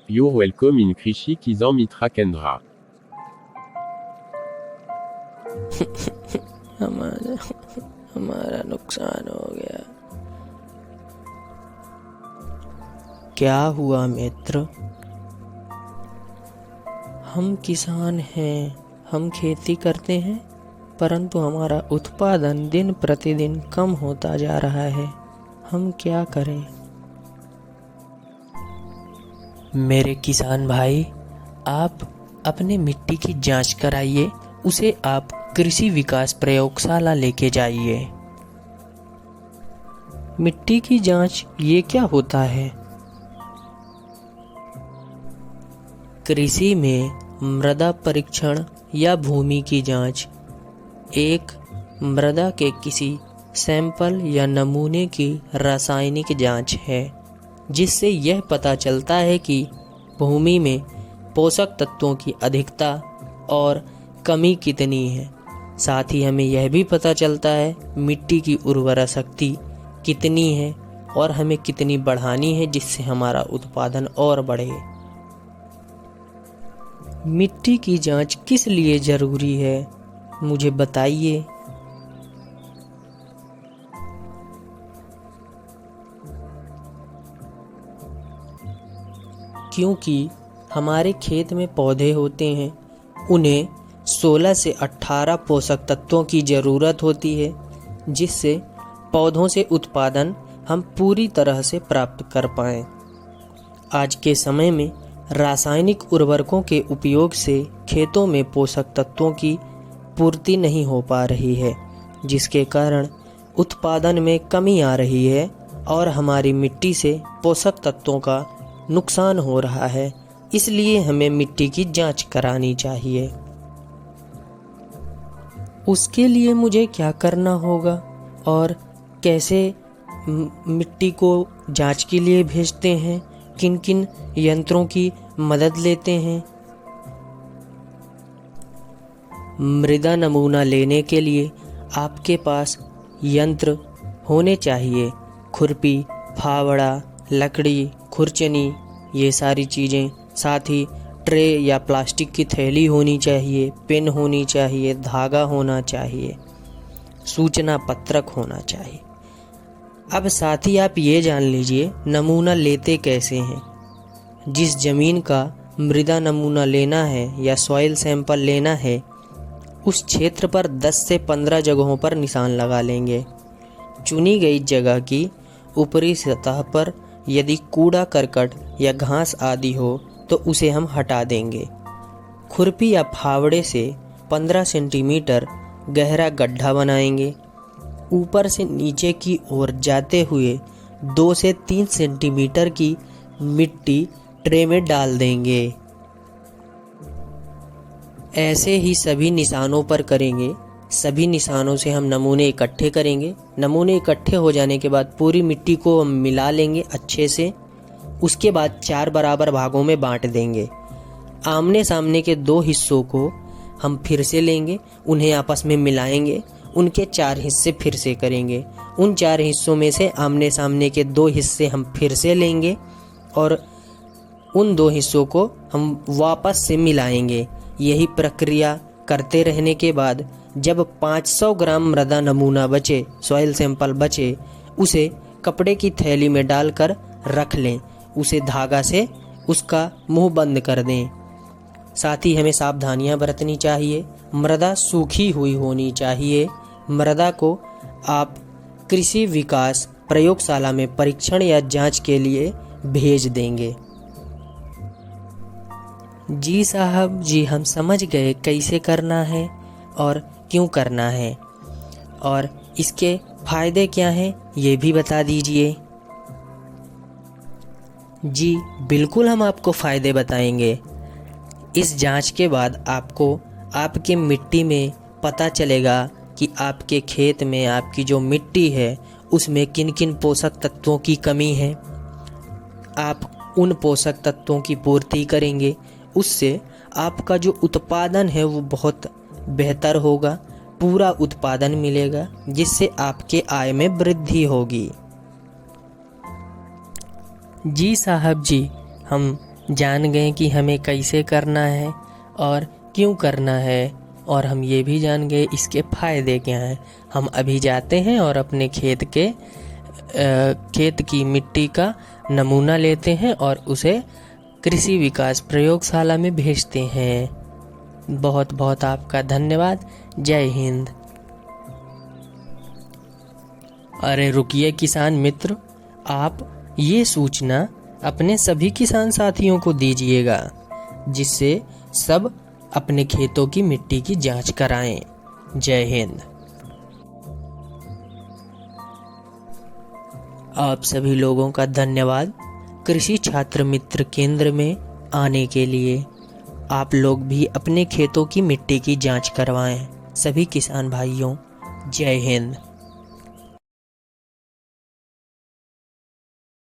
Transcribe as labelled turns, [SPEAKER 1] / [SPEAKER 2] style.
[SPEAKER 1] You're welcome in कृषि किसान मित्र केंद्र।
[SPEAKER 2] हमारा नुकसान हो गया। क्या हुआ मित्र? हम किसान हैं, हम खेती करते हैं, परंतु हमारा उत्पादन दिन प्रतिदिन कम होता जा रहा है। हम क्या करें? मेरे किसान भाई, आप अपने मिट्टी की जांच कराइए, उसे आप कृषि विकास प्रयोगशाला लेके जाइए। मिट्टी की जांच ये क्या होता है? कृषि में मृदा परीक्षण या भूमि की जांच एक मृदा के किसी सैंपल या नमूने की रासायनिक जांच है, जिससे यह पता चलता है कि भूमि में पोषक तत्वों की अधिकता और कमी कितनी है। साथ ही हमें यह भी पता चलता है मिट्टी की उर्वरा शक्ति कितनी है और हमें कितनी बढ़ानी है, जिससे हमारा उत्पादन और बढ़े। मिट्टी की जांच किस लिए जरूरी है, मुझे बताइए। क्योंकि हमारे खेत में पौधे होते हैं, उन्हें 16 से 18 पोषक तत्वों की ज़रूरत होती है, जिससे पौधों से उत्पादन हम पूरी तरह से प्राप्त कर पाएँ। आज के समय में रासायनिक उर्वरकों के उपयोग से खेतों में पोषक तत्वों की पूर्ति नहीं हो पा रही है, जिसके कारण उत्पादन में कमी आ रही है और हमारी मिट्टी से पोषक तत्वों का नुकसान हो रहा है। इसलिए हमें मिट्टी की जांच करानी चाहिए। उसके लिए मुझे क्या करना होगा और कैसे मिट्टी को जांच के लिए भेजते हैं, किन किन यंत्रों की मदद लेते हैं? मृदा नमूना लेने के लिए आपके पास यंत्र होने चाहिए। खुरपी, फावड़ा, लकड़ी, खुरचनी, ये सारी चीज़ें। साथ ही ट्रे या प्लास्टिक की थैली होनी चाहिए, पेन होनी चाहिए, धागा होना चाहिए, सूचना पत्रक होना चाहिए। अब साथ ही आप ये जान लीजिए नमूना लेते कैसे हैं। जिस ज़मीन का मृदा नमूना लेना है या सॉइल सैंपल लेना है, उस क्षेत्र पर 10 से 15 जगहों पर निशान लगा लेंगे। चुनी गई जगह की ऊपरी सतह पर यदि कूड़ा करकट या घास आदि हो तो उसे हम हटा देंगे। खुरपी या फावड़े से 15 सेंटीमीटर गहरा गड्ढा बनाएंगे। ऊपर से नीचे की ओर जाते हुए 2 से 3 सेंटीमीटर की मिट्टी ट्रे में डाल देंगे। ऐसे ही सभी निशानों पर करेंगे। सभी निशानों से हम नमूने इकट्ठे करेंगे। नमूने इकट्ठे हो जाने के बाद पूरी मिट्टी को हम मिला लेंगे अच्छे से। उसके बाद 4 बराबर भागों में बांट देंगे। आमने सामने के 2 हिस्सों को हम फिर से लेंगे, उन्हें आपस में मिलाएंगे, उनके 4 हिस्से फिर से करेंगे। उन 4 हिस्सों में से आमने सामने के 2 हिस्से हम फिर से लेंगे और उन 2 हिस्सों को हम वापस से मिलाएंगे। यही प्रक्रिया करते रहने के बाद जब 500 ग्राम मृदा नमूना बचे, सॉइल सैंपल बचे, उसे कपड़े की थैली में डालकर रख लें। उसे धागा से उसका मुंह बंद कर दें। साथ ही हमें सावधानियां बरतनी चाहिए। मृदा सूखी हुई होनी चाहिए। मृदा को आप कृषि विकास प्रयोगशाला में परीक्षण या जांच के लिए भेज देंगे। जी साहब जी, हम समझ गए कैसे करना है और क्यों करना है, और इसके फायदे क्या हैं ये भी बता दीजिए। जी बिल्कुल, हम आपको फ़ायदे बताएंगे। इस जांच के बाद आपको आपके मिट्टी में पता चलेगा कि आपके खेत में आपकी जो मिट्टी है उसमें किन किन पोषक तत्वों की कमी है। आप उन पोषक तत्वों की पूर्ति करेंगे, उससे आपका जो उत्पादन है वो बहुत बेहतर होगा, पूरा उत्पादन मिलेगा, जिससे आपके आय में वृद्धि होगी। जी साहब जी, हम जान गए कि हमें कैसे करना है और क्यों करना है, और हम ये भी जान गए इसके फ़ायदे क्या हैं। हम अभी जाते हैं और अपने खेत की मिट्टी का नमूना लेते हैं और उसे कृषि विकास प्रयोगशाला में भेजते हैं। बहुत बहुत आपका धन्यवाद। जय हिंद। अरे रुकिए किसान मित्र, आप ये सूचना अपने सभी किसान साथियों को दीजिएगा, जिससे सब अपने खेतों की मिट्टी की जांच कराएं। जय हिंद। आप सभी लोगों का धन्यवाद कृषि छात्र मित्र केंद्र में आने के लिए। आप लोग भी अपने खेतों की मिट्टी की जांच करवाएं। सभी किसान भाइयों, जय हिंद।